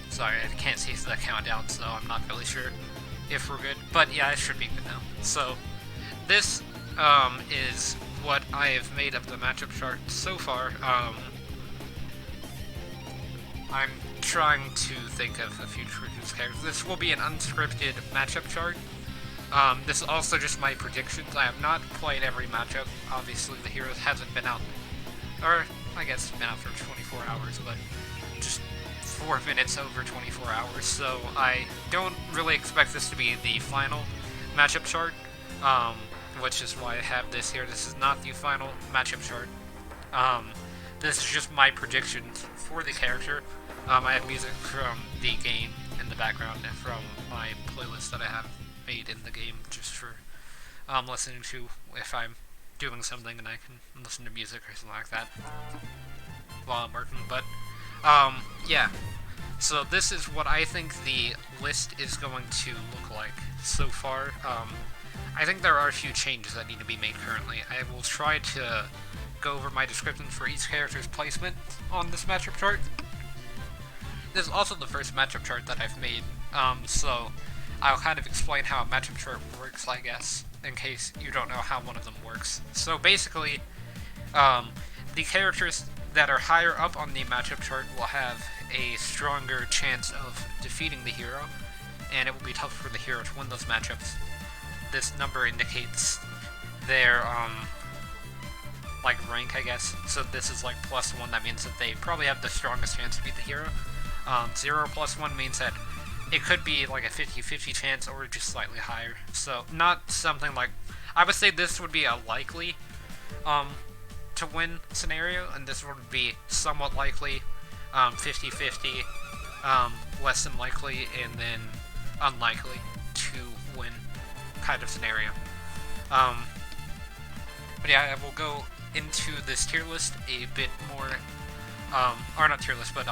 Sorry, I can't see the countdown, so I'm not really sure if we're good. But yeah, it should be good now. So, this, is what I have made of the matchup chart so far. I'm trying to think of a few characters. This will be an unscripted matchup chart. This is also just my predictions. I have not played every matchup. Obviously, the Heroes hasn't been out, or I guess it's been out for 24 hours, but just 4 minutes over 24 hours. So I don't really expect this to be the final matchup chart, which is why I have this here. This is not the final matchup chart. This is just my predictions for the character. I have music from the game in the background and from my playlist that I have made in the game just for listening to if I'm doing something and I can listen to music or something like that while I'm working. But yeah, so this is what I think the list is going to look like so far. I think there are a few changes that need to be made currently. I will try to go over my descriptions for each character's placement on this matchup chart. This is also the first matchup chart that I've made, so I'll kind of explain how a matchup chart works, I guess, in case you don't know how one of them works. So basically, the characters that are higher up on the matchup chart will have a stronger chance of defeating the hero, and it will be tougher for the hero to win those matchups. This number indicates their, like, rank, I guess. So this is like +1, that means that they probably have the strongest chance to beat the hero. 0 + 1 means that it could be like a 50-50 chance or just slightly higher. So not something like, I would say this would be a likely to win scenario, and this would be somewhat likely, 50-50, less than likely, and then unlikely to win kind of scenario. But yeah, I will go into this tier list a bit more, or not tier list, but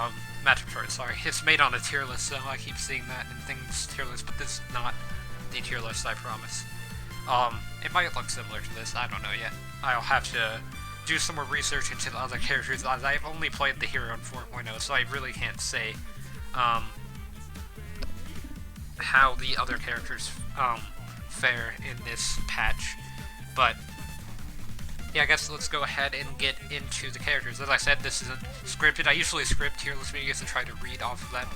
matchup chart, sorry. It's made on a tier list, so I keep seeing that in things tier list, but this is not the tier list, I promise. It might look similar to this, I don't know yet. I'll have to do some more research into the other characters, as I've only played the hero in 4.0, so I really can't say, how the other characters, fare in this patch. But yeah, I guess let's go ahead and get into the characters. As I said, this isn't scripted. I usually script tier list videos and try to read off of that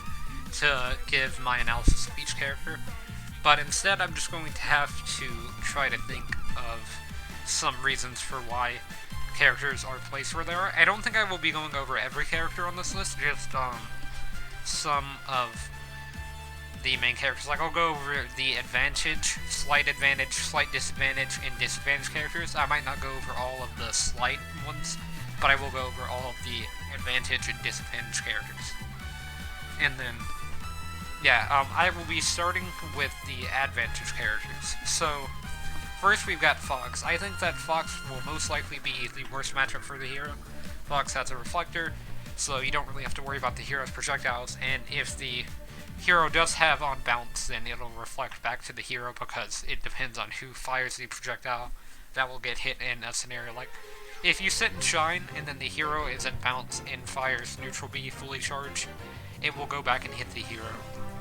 to give my analysis of each character. But instead, I'm just going to have to try to think of some reasons for why characters are placed where they are. I don't think I will be going over every character on this list, just some of the main characters. Like, I'll go over the advantage, slight disadvantage, and disadvantage characters. I might not go over all of the slight ones, but I will go over all of the advantage and disadvantage characters. And then, yeah, I will be starting with the advantage characters. So, first we've got Fox. I think that Fox will most likely be the worst matchup for the hero. Fox has a reflector, so you don't really have to worry about the hero's projectiles, and if the hero does have on bounce, then it'll reflect back to the hero because it depends on who fires the projectile that will get hit in a scenario. Like, if you sit and shine and then the hero is in bounce and fires neutral B fully charged, it will go back and hit the hero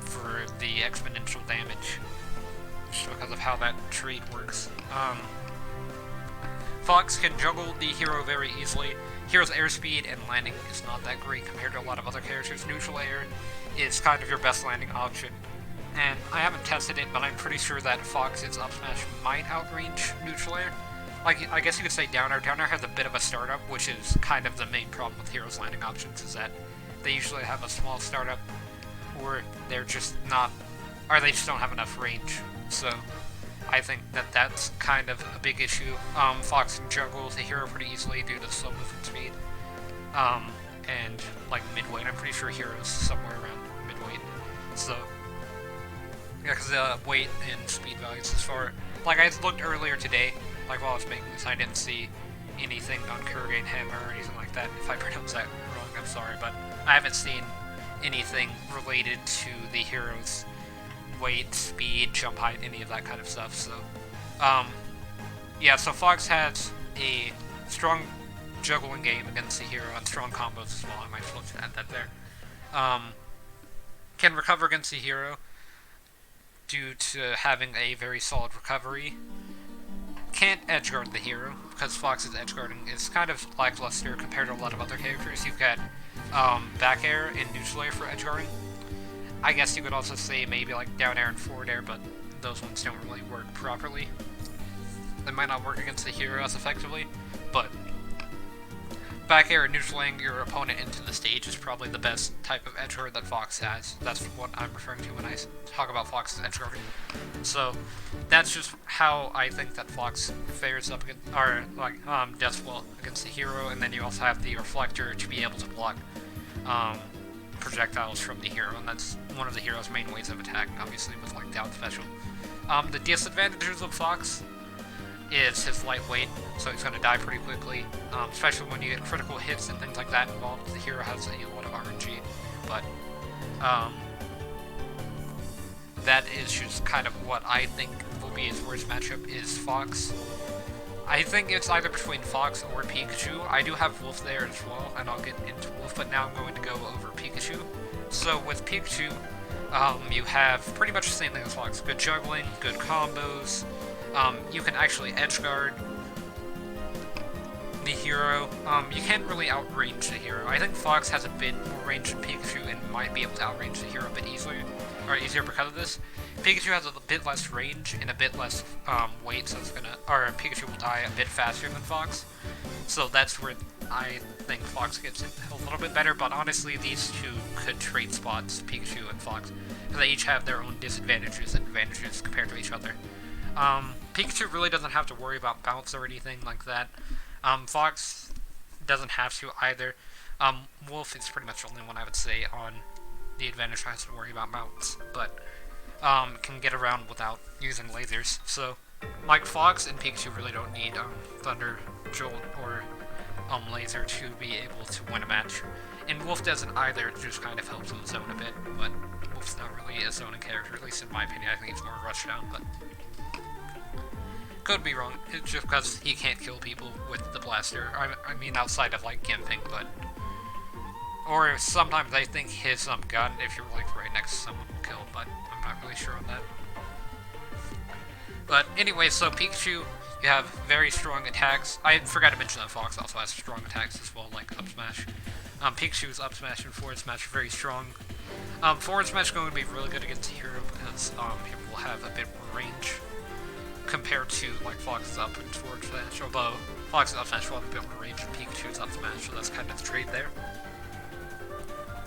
for the exponential damage, just because of how that trait works. Fox can juggle the hero very easily. Hero's airspeed and landing is not that great compared to a lot of other characters. Neutral air is kind of your best landing option, and I haven't tested it, but I'm pretty sure that Fox's up smash might outrange neutral air. Like, I guess you could say down air. Down air has a bit of a startup, which is kind of the main problem with heroes' landing options, is that they usually have a small startup, or they're just not, or they just don't have enough range. So I think that that's kind of a big issue. Fox can juggle the hero pretty easily due to the slow movement speed. And like midweight, I'm pretty sure hero's somewhere around midweight. So yeah, because weight and speed values as far, like I looked earlier today, like while I was making this, I didn't see anything on Kurgan Hammer or anything like that. If I pronounced that wrong, I'm sorry, but I haven't seen anything related to the hero's weight, speed, jump height, any of that kind of stuff. So yeah, so Fox has a strong juggling game against the hero and strong combos as well. I might flip to add that there. can recover against the hero due to having a very solid recovery. Can't edgeguard the hero because Fox's edgeguarding is kind of lackluster compared to a lot of other characters. You've got back air and neutral air for edgeguarding. I guess you could also say maybe like down air and forward air, but those ones don't really work properly. They might not work against the hero as effectively, but back air and neutral-ing your opponent into the stage is probably the best type of edge guard that Fox has. That's what I'm referring to when I talk about Fox's edge guarding. So that's just how I think that Fox fares up against, or like does well against the hero. And then you also have the reflector to be able to block projectiles from the hero, and that's one of the hero's main ways of attack, obviously with like down special. The disadvantages of Fox is his lightweight, so he's going to die pretty quickly, especially when you get critical hits and things like that involved. The hero has a lot of RNG, but that is just kind of what I think will be his worst matchup is Fox. I think it's either between Fox or Pikachu. I do have Wolf there as well, and I'll get into Wolf, but now I'm going to go over Pikachu. So with Pikachu, you have pretty much the same thing as Fox. Good juggling, good combos. You can actually edge guard the hero. You can't really outrange the hero. I think Fox has a bit more range than Pikachu and might be able to outrange the hero a bit easier because of this. Pikachu has a bit less range and a bit less weight, so Pikachu will die a bit faster than Fox. So that's where I think Fox gets a little bit better, but honestly these two could trade spots, Pikachu and Fox, because they each have their own disadvantages and advantages compared to each other. Pikachu really doesn't have to worry about bounce or anything like that. Fox doesn't have to either. Wolf is pretty much the only one I would say on the advantage has to worry about bounce, but can get around without using lasers. So, like Fox and Pikachu really don't need Thunder, Jolt, or Laser to be able to win a match. And Wolf doesn't either, it just kind of helps him zone a bit, but Wolf's not really a zoning character, at least in my opinion. I think he's more rush down, but could be wrong. It's just because he can't kill people with the blaster. I mean, outside of like gimping, but or sometimes I think his gun, if you're like right next to someone, will kill. But I'm not really sure on that. But anyway, so Pikachu, you have very strong attacks. I forgot to mention that Fox also has strong attacks as well, like up smash. Pikachu's up smash and forward smash are very strong. Forward smash is going to be really good against the hero because he will have a bit more range compared to like Fox's up and forward smash, although Fox's up smash will have a bit more range than Pikachu's up smash, so that's kind of the trade there.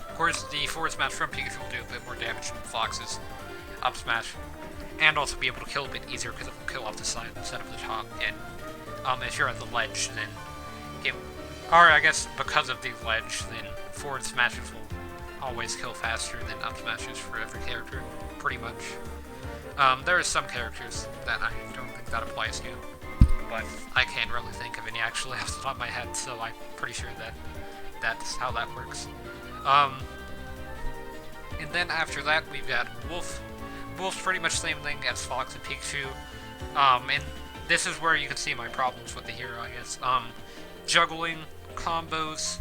Of course, the forward smash from Pikachu will do a bit more damage than Fox's up smash, and also be able to kill a bit easier because it will kill off the side instead of the top, and if you're at the ledge, then or I guess because of the ledge, then forward smashes will always kill faster than up smashes for every character, pretty much. There are some characters that I don't think that applies to, but I can't really think of any actually off the top of my head, so I'm pretty sure that that's how that works. And then after that, we've got Wolf. Wolf's pretty much the same thing as Fox and Pikachu, and this is where you can see my problems with the hero, I guess. Juggling, combos,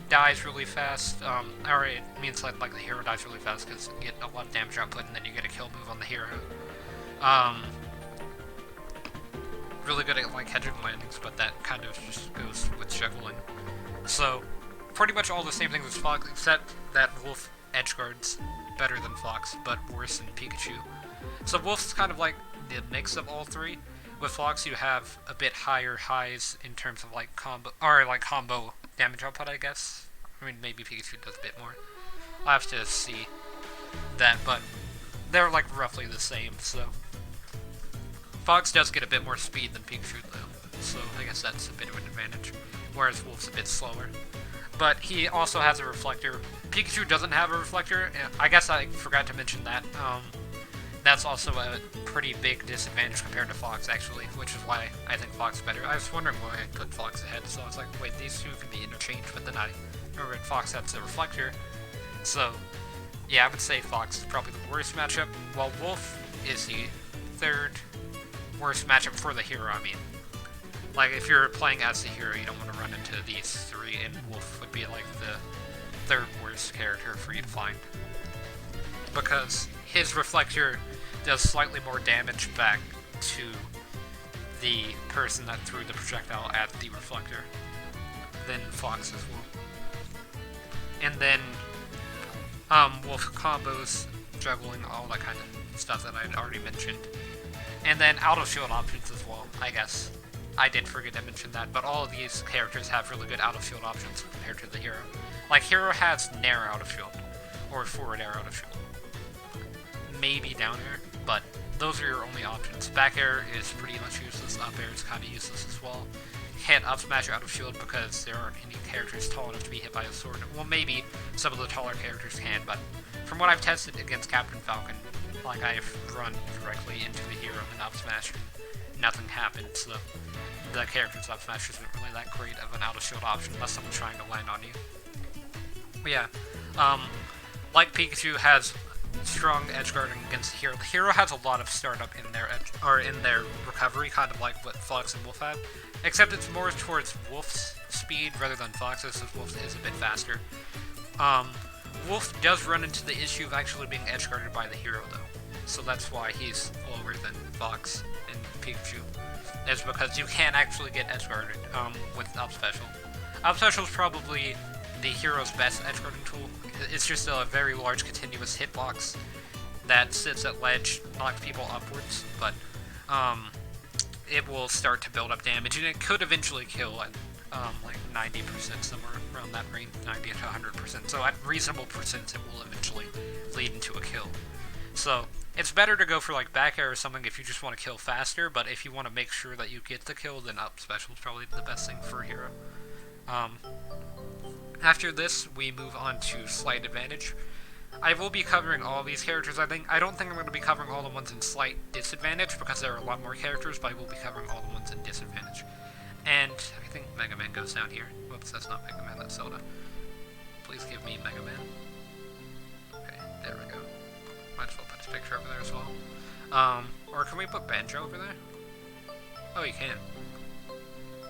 dies really fast, or it means like the hero dies really fast because you get a lot of damage output and then you get a kill move on the hero. Really good at like hedging landings, but that kind of just goes with juggling. So, pretty much all the same things as Fox, except that Wolf edgeguards better than Fox, but worse than Pikachu. So Wolf's kind of like the mix of all three. With Fox, you have a bit higher highs in terms of like combo damage output, I guess. I mean, maybe Pikachu does a bit more. I'll have to see that, but they're like roughly the same, so. Fox does get a bit more speed than Pikachu though, so I guess that's a bit of an advantage, whereas Wolf's a bit slower. But he also has a reflector. Pikachu doesn't have a reflector, I guess I forgot to mention that. That's also a pretty big disadvantage compared to Fox, actually, which is why I think Fox is better. I was wondering why I put Fox ahead, so I was like, wait, these two can be interchanged, but then I remembered Fox has a reflector. So, yeah, I would say Fox is probably the worst matchup, while Wolf is the third worst matchup for the hero, I mean. Like, if you're playing as the hero, you don't want to run into these three, and Wolf would be like the third worst character for you to find. because his reflector does slightly more damage back to the person that threw the projectile at the reflector than Fox's will. And then Wolf combos, juggling, all that kind of stuff that I'd already mentioned. And then out of shield options as well, I guess. I did forget to mention that, but all of these characters have really good out of shield options compared to the hero. Like, hero has Nair out of shield, or forward air out of shield. Maybe down air, but those are your only options. Back air is pretty much useless, up air is kind of useless as well. Can't up smash out of shield because there aren't any characters tall enough to be hit by a sword. Well, maybe some of the taller characters can, but from what I've tested against Captain Falcon, like, I've run directly into the hero and up smash, nothing happened, so the character's up smash isn't really that great of an out of shield option unless someone's trying to land on you. But yeah, like Pikachu has strong edge guarding against the hero has a lot of startup in their in their recovery, kind of like what Fox and Wolf have, except it's more towards Wolf's speed rather than Fox's, since Wolf is a bit faster. Wolf does run into the issue of actually being edge guarded by the hero though, so that's why he's lower than Fox and Pikachu, is because you can actually get edge guarded with up special. Up special is probably the hero's best edge guarding tool. It's just a very large continuous hitbox that sits at ledge, knocks people upwards, but it will start to build up damage, and it could eventually kill at like 90%, somewhere around that range, 90 to 100%. So at reasonable percents, it will eventually lead into a kill. So it's better to go for like back air or something if you just want to kill faster, but if you want to make sure that you get the kill, then up special is probably the best thing for a hero. After this, we move on to Slight Advantage. I will be covering all of these characters, I don't think I'm going to be covering all the ones in Slight Disadvantage, because there are a lot more characters, but I will be covering all the ones in Disadvantage. And I think Mega Man goes down here. Whoops, that's not Mega Man, that's Zelda. Please give me Mega Man. Okay, there we go. Might as well put his picture over there as well. Or can we put Banjo over there? Oh, you can.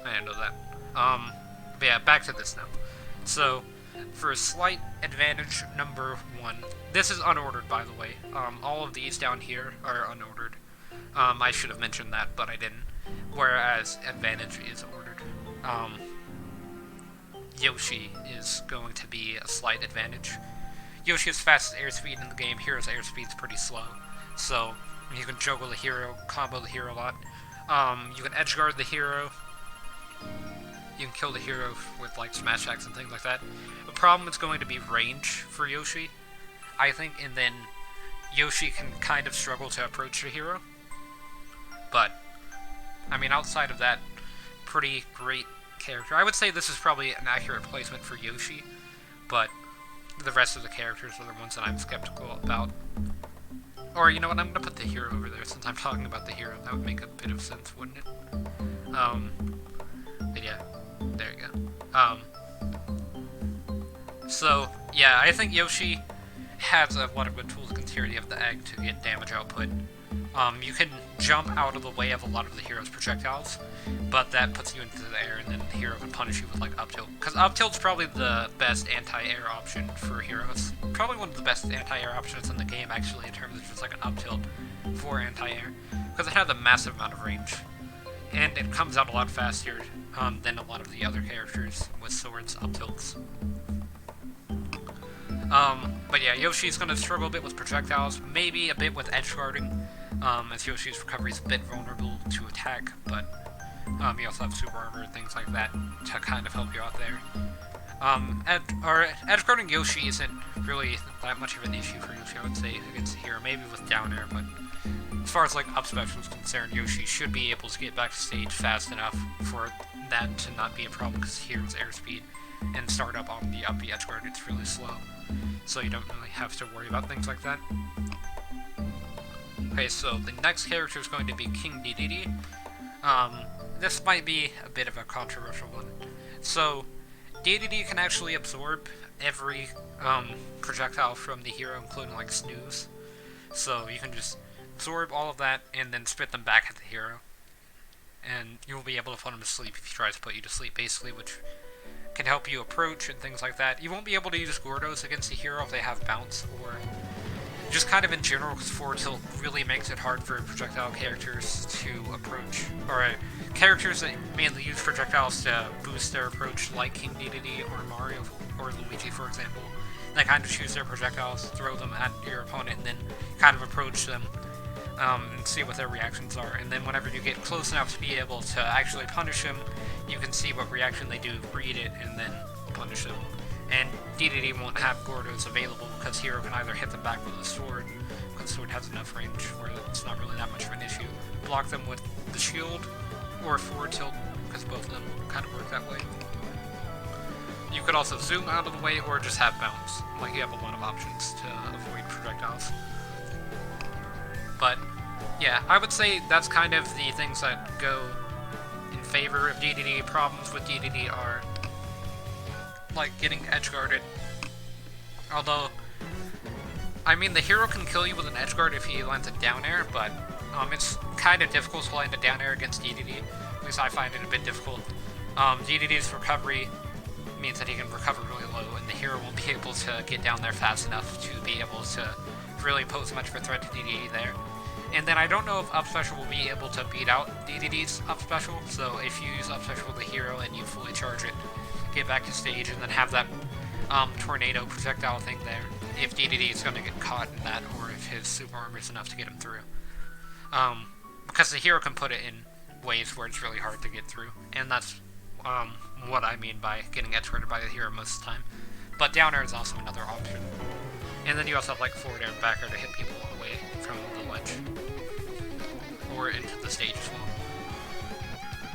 I didn't know that. But yeah, back to this now. So, for Slight Advantage number 1, this is unordered, by the way. All of these down here are unordered. I should have mentioned that, but I didn't. Whereas Advantage is ordered. Yoshi is going to be a Slight Advantage. Yoshi has fastest airspeed in the game. Hero's airspeed's pretty slow, so you can juggle the hero, combo the hero a lot. You can edge guard the hero. You can kill the hero with like smash attacks and things like that. The problem is going to be range for Yoshi, I think, and then Yoshi can kind of struggle to approach the hero. But I mean, outside of that, pretty great character. I would say this is probably an accurate placement for Yoshi, but the rest of the characters are the ones that I'm skeptical about. Or, you know what, I'm going to put the hero over there, since I'm talking about the hero. That would make a bit of sense, wouldn't it? But yeah, there you go. So, yeah, I think Yoshi has a lot of good tools against here. You have the egg to get damage output. You can jump out of the way of a lot of the hero's projectiles, but that puts you into the air, and then the hero can punish you with, like, up tilt. Because up tilt's probably the best anti-air option for heroes. Probably one of the best anti-air options in the game, actually, in terms of just, like, an up tilt for anti-air. Because it has a massive amount of range. And it comes out a lot faster than a lot of the other characters with swords up tilts. But yeah, Yoshi's going to struggle a bit with projectiles, maybe a bit with edge guarding, as Yoshi's recovery is a bit vulnerable to attack, but you also have super armor and things like that to kind of help you out there. Edge guarding Yoshi isn't really that much of an issue for Yoshi, I would say, against the hero, maybe with down air, but as far as like up special is concerned, Yoshi should be able to get back to stage fast enough for that to not be a problem, because hero's airspeed and startup on the up edge guard, it's really slow. So you don't really have to worry about things like that. Okay, so the next character is going to be King Dedede. This might be a bit of a controversial one. So, Dedede can actually absorb every projectile from the hero, including like snooze. So you can just absorb all of that and then spit them back at the hero. And you'll be able to put him to sleep if he tries to put you to sleep, basically, which can help you approach and things like that. You won't be able to use Gordos against the hero if they have bounce, or just kind of in general, because forward tilt really makes it hard for projectile characters to approach, or characters that mainly use projectiles to boost their approach, like King Dedede or Mario or Luigi, for example. They kind of choose their projectiles, throw them at your opponent, and then kind of approach them and see what their reactions are. And then whenever you get close enough to be able to actually punish them, you can see what reaction they do, read it, and then punish them. And Dedede won't have Gordos available because Hero can either hit them back with a sword, because sword has enough range where it's not really that much of an issue, block them with the shield, or forward tilt, because both of them kind of work that way. You could also zoom out of the way, or just have bounce. Like, you have a lot of options to avoid projectiles. But, yeah, I would say that's kind of the things that go in favor of Dedede. Problems with Dedede are, like, getting edge-guarded. Although, I mean, the hero can kill you with an edge guard if he lands a down air, but it's kind of difficult to land a down air against Dedede. At least I find it a bit difficult. Dedede's recovery means that he can recover really low, and the hero won't be able to get down there fast enough to be able to really pose much of a threat to Dedede there. And then I don't know if up special will be able to beat out Dedede's up special, so if you use up special with the hero and you fully charge it, get back to stage, and then have that tornado projectile thing there, if Dedede is going to get caught in that, or if his super armor is enough to get him through. Because the hero can put it in ways where it's really hard to get through, and that's what I mean by getting edge-guarded by the hero most of the time. But down air is also another option. And then you also have like forward air and back air to hit people away from the ledge. Or into the stage as well.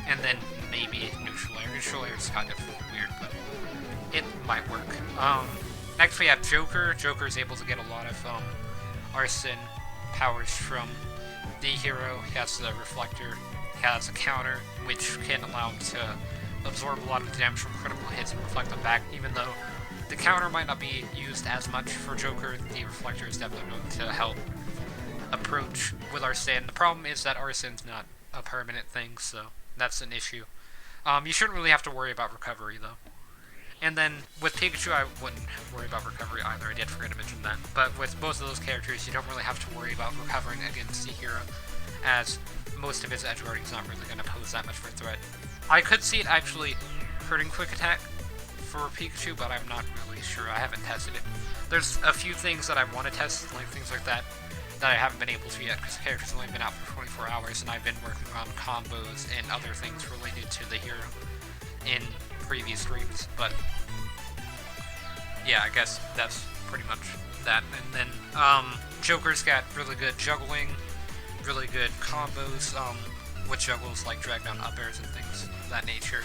And then maybe neutral air. Neutral air is kind of weird, but it might work. Next we have Joker. Joker is able to get a lot of Arsene powers from the hero. He has the reflector. He has a counter, which can allow him to absorb a lot of damage from critical hits and reflect them back, even though the counter might not be used as much for Joker. The reflector is definitely going to help approach with Arsene. The problem is that Arsene's not a permanent thing, so that's an issue. You shouldn't really have to worry about recovery, though. And then with Pikachu, I wouldn't worry about recovery either. I did forget to mention that. But with both of those characters, you don't really have to worry about recovering against the hero, as most of his edge guarding is not really going to pose that much of a threat. I could see it actually hurting Quick Attack for Pikachu, but I'm not really sure. I haven't tested it. There's a few things that I want to test, like things like that I haven't been able to yet, because the character's only been out for 24 hours, and I've been working on combos and other things related to the hero in previous streams. But yeah, I guess that's pretty much that. And then Joker's got really good juggling, really good combos with juggles like drag down up airs and things of that nature.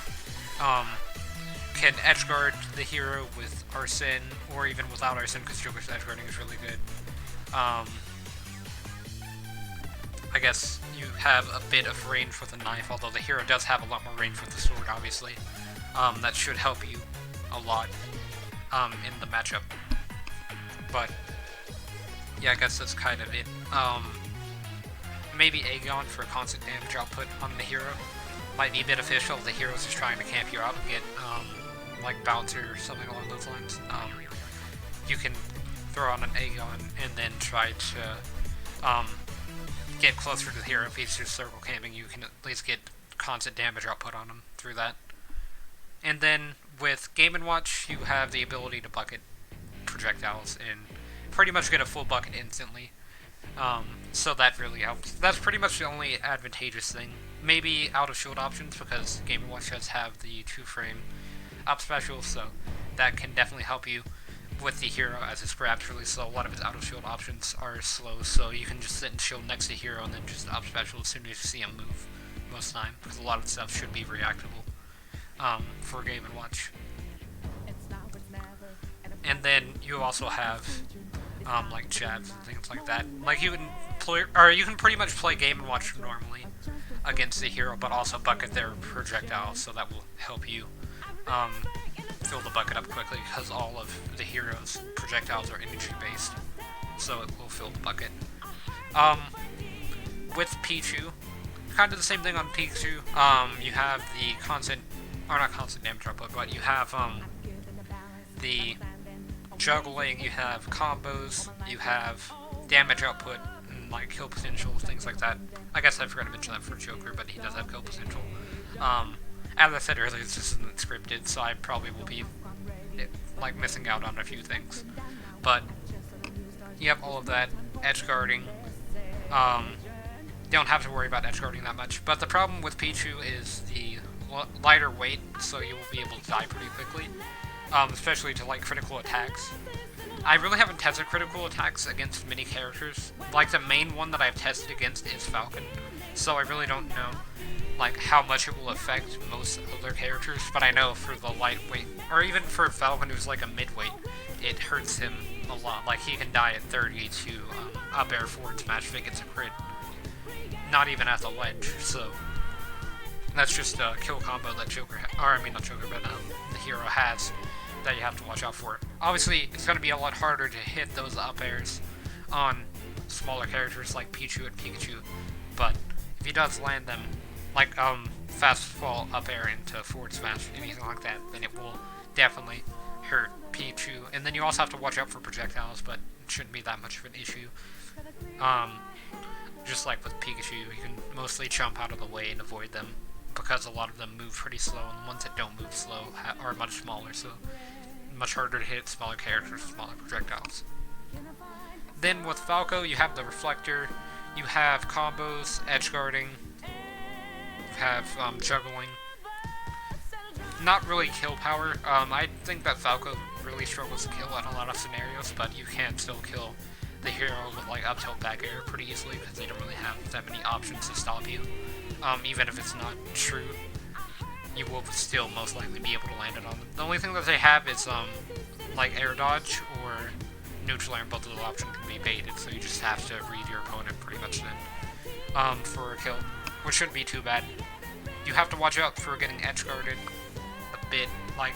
Can edge guard the hero with Arsene, or even without Arsene, because Joker's edge guarding is really good. I guess you have a bit of range with a knife, although the hero does have a lot more range with the sword, obviously. That should help you a lot in the matchup. But yeah, I guess that's kind of it. Maybe Aegon for constant damage output on the hero might be beneficial if the hero's just trying to camp you out and get like Bouncer or something along those lines. You can throw on an Aegon and then try to get closer to the hero. If he's just circle camping, you can at least get constant damage output on him through that. And then with Game & Watch, you have the ability to bucket projectiles and pretty much get a full bucket instantly. So that really helps. That's pretty much the only advantageous thing. Maybe out of shield options, because Game & Watch does have the 2-frame up special, so that can definitely help you with the hero, as it's perhaps really slow. A lot of his out of shield options are slow, so you can just sit and shield next to the hero and then just up special as soon as you see him move most of the time, because a lot of stuff should be reactable for Game & Watch. And then you also have like jabs and things like that. Like you can play, or you can pretty much play Game & Watch normally against the hero, but also bucket their projectiles, so that will help you fill the bucket up quickly, because all of the hero's projectiles are energy based, so it will fill the bucket. With Pichu, kind of the same thing on Pichu. You have the constant, or not constant damage output, but you have the juggling, you have combos, you have damage output, and like kill potential, things like that. I guess I forgot to mention that for Joker, but he does have kill potential. As I said earlier, this isn't scripted, so I probably will be like missing out on a few things. But you have all of that edge guarding. Don't have to worry about edge guarding that much. But the problem with Pichu is the lighter weight, so you will be able to die pretty quickly, especially to like critical attacks. I really haven't tested critical attacks against many characters. Like the main one that I've tested against is Falcon, so I really don't know like how much it will affect most other characters. But I know for the lightweight, or even for Falcon who's like a midweight, it hurts him a lot. Like he can die at 30 to up air forward smash if it gets a crit. Not even at the ledge, so that's just a kill combo that Joker, not Joker, but the hero has that you have to watch out for. Obviously, it's going to be a lot harder to hit those up airs on smaller characters like Pichu and Pikachu, but if he does land them, like fast fall up air into forward smash, anything like that, then it will definitely hurt Pichu. And then you also have to watch out for projectiles, but it shouldn't be that much of an issue. Just like with Pikachu, you can mostly jump out of the way and avoid them, because a lot of them move pretty slow, and the ones that don't move slow are much smaller, so much harder to hit smaller characters, smaller projectiles. Then with Falco, you have the Reflector, you have combos, edge guarding, you have juggling. Not really kill power. I think that Falco really struggles to kill in a lot of scenarios, but you can still kill the hero with like up tilt back air pretty easily because they don't really have that many options to stop you. Even if it's not true, you will still most likely be able to land it on them. The only thing that they have is like air dodge or neutral air, and both of those options can be baited, so you just have to read your opponent pretty much then for a kill, which shouldn't be too bad. You have to watch out for getting edge guarded a bit. Like,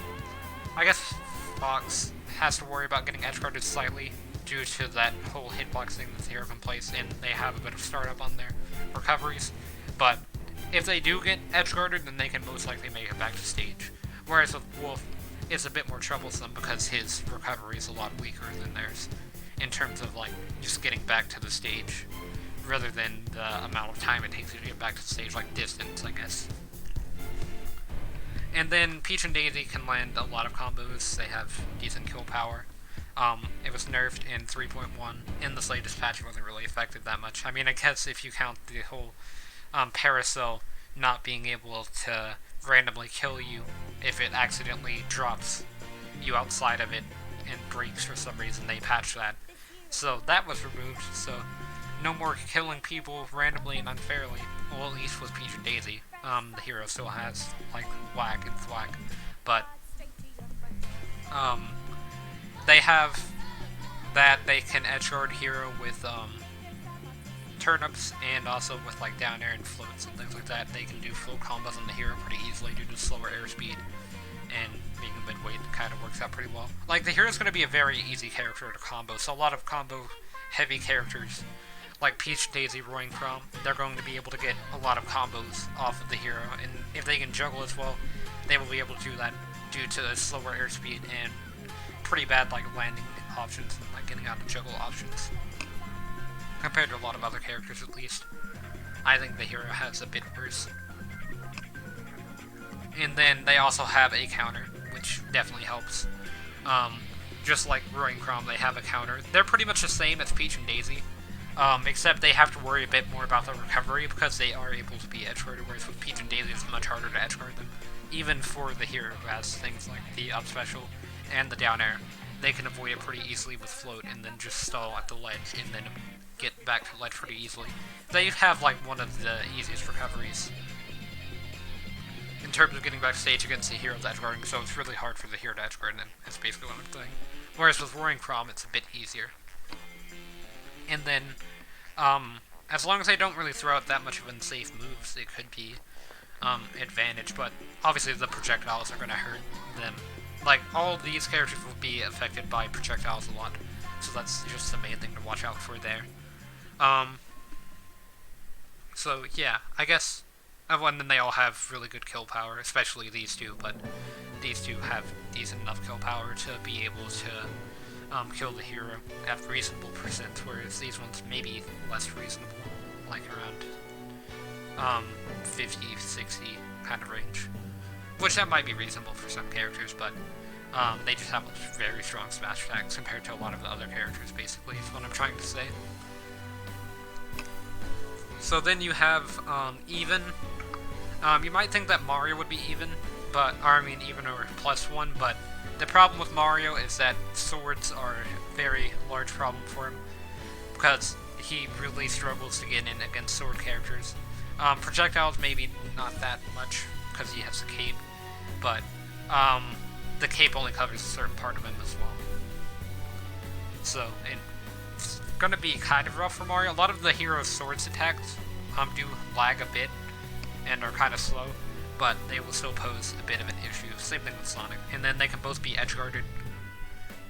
I guess Fox has to worry about getting edge guarded slightly due to that whole hitbox thing that the hero can place, and they have a bit of startup on their recoveries. But if they do get edge guarded, then they can most likely make it back to stage. Whereas with Wolf, it's a bit more troublesome because his recovery is a lot weaker than theirs in terms of like just getting back to the stage, rather than the amount of time it takes you to get back to the stage, like distance, I guess. And then Peach and Daisy can land a lot of combos. They have decent kill power. It was nerfed in 3.1. In this latest patch, it wasn't really affected that much. I mean, I guess if you count the whole Paracel not being able to randomly kill you if it accidentally drops you outside of it and breaks for some reason, they patched that. So that was removed, so no more killing people randomly and unfairly. Well, at least with Peach and Daisy. The hero still has, like, whack and thwack, but they have that they can edge guard hero with turnips, and also with like down air and floats and things like that. They can do float combos on the hero pretty easily due to slower airspeed, and being a midweight kind of works out pretty well. Like, the hero's going to be a very easy character to combo, so a lot of combo heavy characters like Peach, Daisy, Roaring Crom, they're going to be able to get a lot of combos off of the hero, and if they can juggle as well, they will be able to do that due to the slower airspeed and pretty bad like landing options and like getting out of juggle options. Compared to a lot of other characters, at least, I think the hero has a bit worse. And then they also have a counter, which definitely helps. Just like Roaring Crom, they have a counter. They're pretty much the same as Peach and Daisy, except they have to worry a bit more about the recovery because they are able to be edge guarded, whereas with Peach and Daisy it's much harder to edge guard them. Even for the hero who has things like the up special and the down air, they can avoid it pretty easily with float and then just stall at the ledge and then get back to the ledge pretty easily. They have like one of the easiest recoveries in terms of getting back stage against the hero's edge guarding, so it's really hard for the hero to edge guard them. It's basically what I'm saying. Whereas with Roaring Crom, it's a bit easier. And then, as long as they don't really throw out that much of unsafe moves, it could be advantage, but obviously the projectiles are going to hurt them. Like, all these characters will be affected by projectiles a lot, so that's just the main thing to watch out for there. So yeah, I guess, and then they all have really good kill power, especially these two, but these two have decent enough kill power to be able to kill the hero at reasonable percent, whereas these ones may be less reasonable, like around 50, 60 kind of range. Which that might be reasonable for some characters, but they just have very strong smash attacks compared to a lot of the other characters, basically, is what I'm trying to say. So then you have even. You might think that Mario would be even, but even or +1, but the problem with Mario is that swords are a very large problem for him, because he really struggles to get in against sword characters. Projectiles maybe not that much, because he has a cape, but the cape only covers a certain part of him as well. So it's gonna be kind of rough for Mario. A lot of the hero's swords attacks do lag a bit and are kind of slow, but they will still pose a bit of an issue. Same thing with Sonic. And then they can both be edge-guarded.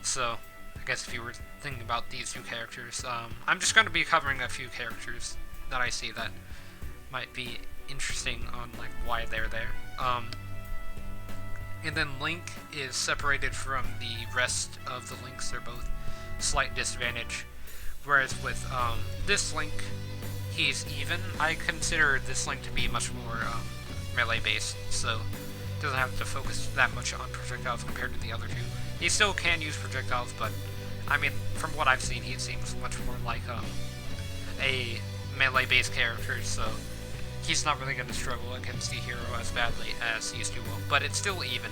So I guess if you were thinking about these two characters, I'm just going to be covering a few characters that I see that might be interesting on like why they're there. And then Link is separated from the rest of the Links. They're both slight disadvantage. Whereas with this Link, he's even. I consider this Link to be much more melee based, so doesn't have to focus that much on projectiles compared to the other two. He still can use projectiles, but I mean, from what I've seen, he seems much more like a melee based character, so he's not really going to struggle against the hero as badly as these two will, but it's still even.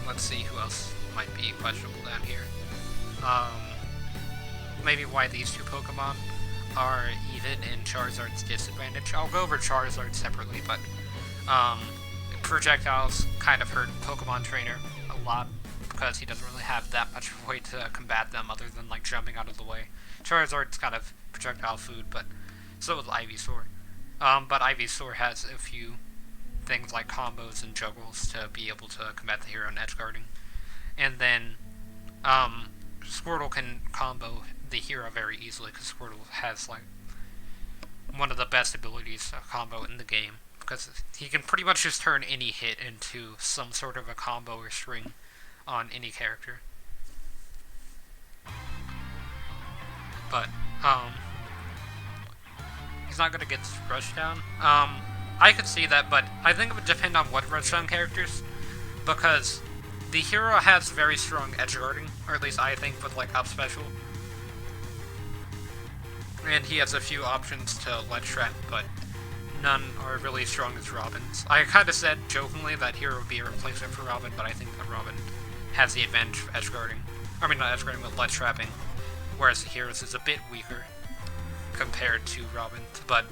Let's see who else might be questionable down here. Maybe why these two Pokemon are even in Charizard's disadvantage. I'll go over Charizard separately, but projectiles kind of hurt Pokemon Trainer a lot because he doesn't really have that much of a way to combat them other than like jumping out of the way. Charizard's kind of projectile food, but so is Ivysaur. But Ivysaur has a few things like combos and juggles to be able to combat the hero in edge guarding. And then Squirtle can combo the hero very easily because Squirtle has like one of the best abilities to combo in the game, because he can pretty much just turn any hit into some sort of a combo or string on any character. But he's not gonna get rushed down. I could see that, but I think it would depend on what rush down characters, because the hero has very strong edge guarding, or at least I think with like up special. And he has a few options to ledge trap, but none are really as strong as Robin's. I kind of said jokingly that hero would be a replacement for Robin, but I think that Robin has the advantage of edge guarding. I mean, not edge guarding, but ledge trapping, whereas the hero's is a bit weaker compared to Robin's. But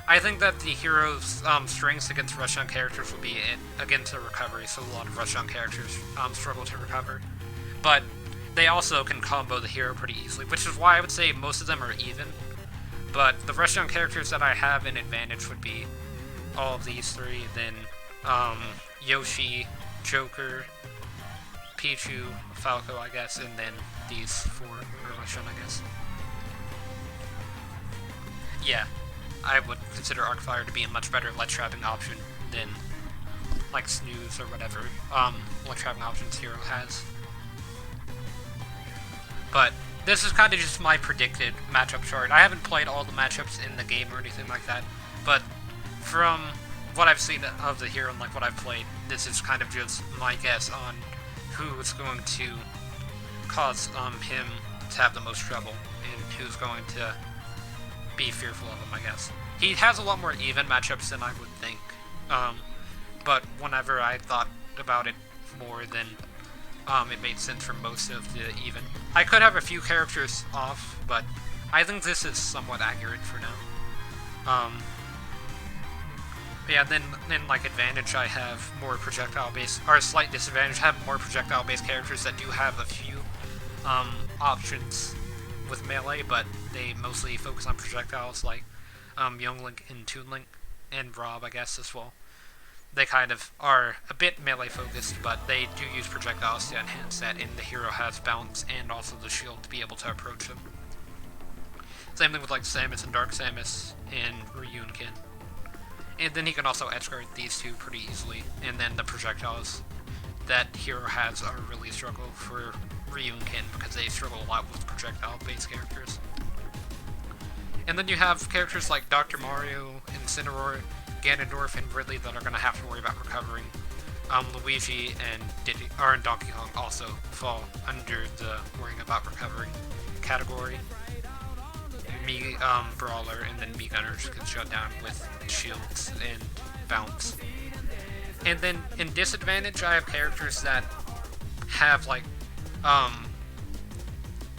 I think that the hero's strengths against rush down characters would be against a recovery, so a lot of rush down characters struggle to recover. But they also can combo the hero pretty easily, which is why I would say most of them are even. But the rush down characters that I have in advantage would be all of these three, then Yoshi, Joker, Pichu, Falco, I guess, and then these four are rush down, I guess. Yeah, I would consider Arcfire to be a much better ledge trapping option than like Snooze or whatever ledge trapping options hero has. But this is kind of just my predicted matchup chart. I haven't played all the matchups in the game or anything like that, but from what I've seen of the hero and like what I've played, this is kind of just my guess on who is going to cause him to have the most trouble and who's going to be fearful of him, I guess. He has a lot more even matchups than I would think, but whenever I thought about it more, then it made sense for most of the even. I could have a few characters off, but I think this is somewhat accurate for now. But yeah, then like advantage, I have more projectile-based, or a slight disadvantage, I have more projectile-based characters that do have a few options with melee, but they mostly focus on projectiles, like Young Link and Toon Link, and Rob, I guess, as well. They kind of are a bit melee focused, but they do use projectiles to enhance that, and the hero has balance and also the shield to be able to approach them. Same thing with like Samus and Dark Samus and Ryu and Ken. And then he can also edge guard these two pretty easily, and then the projectiles that hero has are really a struggle for Ryu and Ken, because they struggle a lot with projectile-based characters. And then you have characters like Dr. Mario, Incineroar, Ganondorf, and Ridley that are going to have to worry about recovering. Luigi and Donkey Kong also fall under the worrying about recovering category. Brawler and then Mii Gunners can shut down with shields and bounce. And then in disadvantage, I have characters that have like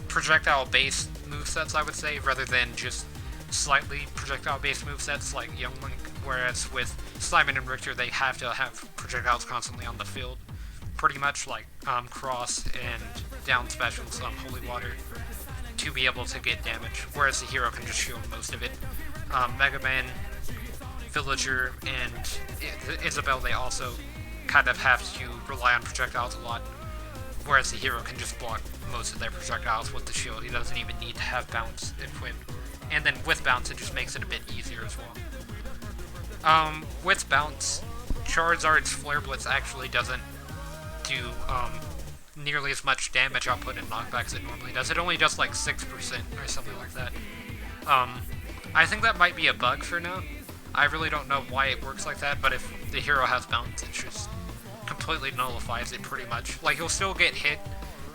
projectile-based movesets, I would say, rather than just slightly projectile-based movesets like Young Link. Whereas with Simon and Richter, they have to have projectiles constantly on the field, pretty much like cross and down specials, Holy Water, to be able to get damage. Whereas the hero can just shield most of it. Mega Man, Villager, and Isabelle, they also kind of have to rely on projectiles a lot. Whereas the hero can just block most of their projectiles with the shield. He doesn't even need to have bounce equipped. And then with bounce, it just makes it a bit easier as well. With bounce, Charizard's Flare Blitz actually doesn't do nearly as much damage output in knockback as it normally does. It only does like 6% or something like that. I think that might be a bug for now. I really don't know why it works like that, but if the hero has bounce, it just completely nullifies it pretty much. Like, you'll still get hit,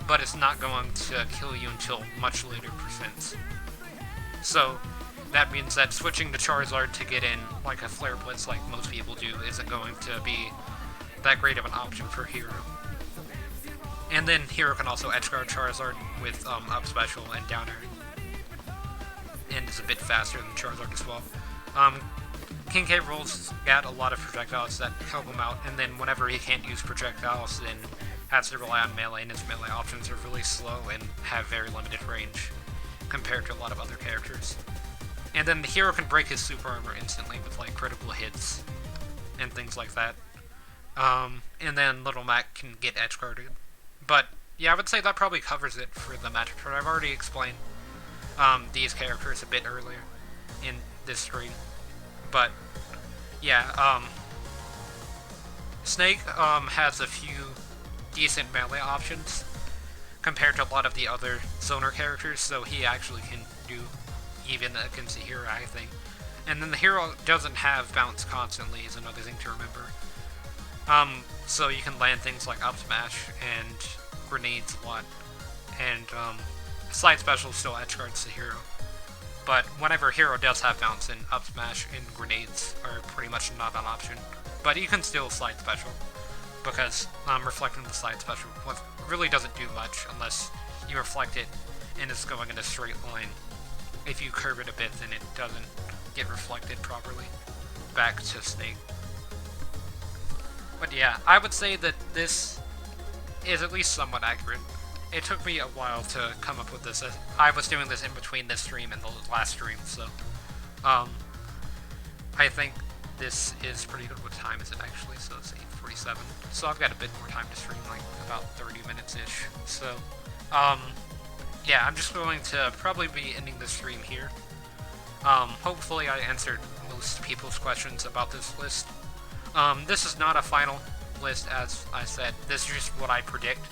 but it's not going to kill you until much later percents. So that means that switching to Charizard to get in like a Flare Blitz like most people do isn't going to be that great of an option for Hero. And then Hero can also edgeguard Charizard with up special and down air, and is a bit faster than Charizard as well. King K. Rool's got a lot of projectiles that help him out, and then whenever he can't use projectiles, then has to rely on melee, and his melee options are really slow and have very limited range compared to a lot of other characters. And then the hero can break his super armor instantly with like critical hits and things like that. And then Little Mac can get edge guarded. But yeah, I would say that probably covers it for the matchup chart. I've already explained these characters a bit earlier in this stream. But yeah, Snake has a few decent melee options compared to a lot of the other Zoner characters, so he actually can do even against the hero, I think. And then the hero doesn't have bounce constantly is another thing to remember. So you can land things like up smash and grenades a lot, and slide special still edge guards the hero. But whenever hero does have bounce, and up smash and grenades are pretty much not an option. But you can still slide special, because reflecting the slide special really doesn't do much unless you reflect it and it's going in a straight line. If you curve it a bit, then it doesn't get reflected properly back to Snake. But yeah, I would say that this is at least somewhat accurate. It took me a while to come up with this. I was doing this in between this stream and the last stream, so I think this is pretty good. What time is it actually? So it's 8:47. So I've got a bit more time to stream, like about 30 minutes-ish. So, yeah, I'm just going to probably be ending the stream here. Hopefully I answered most people's questions about this list. This is not a final list, as I said. This is just what I predict.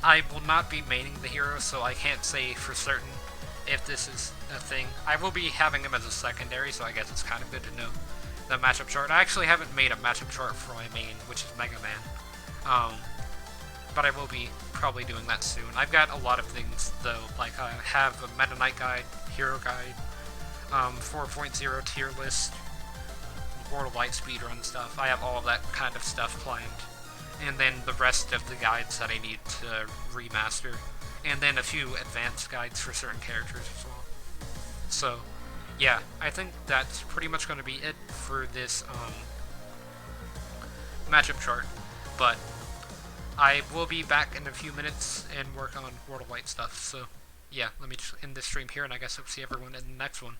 I will not be maining the hero, so I can't say for certain if this is a thing. I will be having him as a secondary, so I guess it's kind of good to know the matchup chart. I actually haven't made a matchup chart for my main, which is Mega Man. But I will be probably doing that soon. I've got a lot of things, though. Like, I have a Meta Knight guide, hero guide, 4.0 tier list, World of Light speedrun stuff. I have all of that kind of stuff planned. And then the rest of the guides that I need to remaster. And then a few advanced guides for certain characters as well. So, yeah, I think that's pretty much going to be it for this matchup chart. But I will be back in a few minutes and work on World of Light stuff. So, yeah, let me just end this stream here, and I guess I'll see everyone in the next one.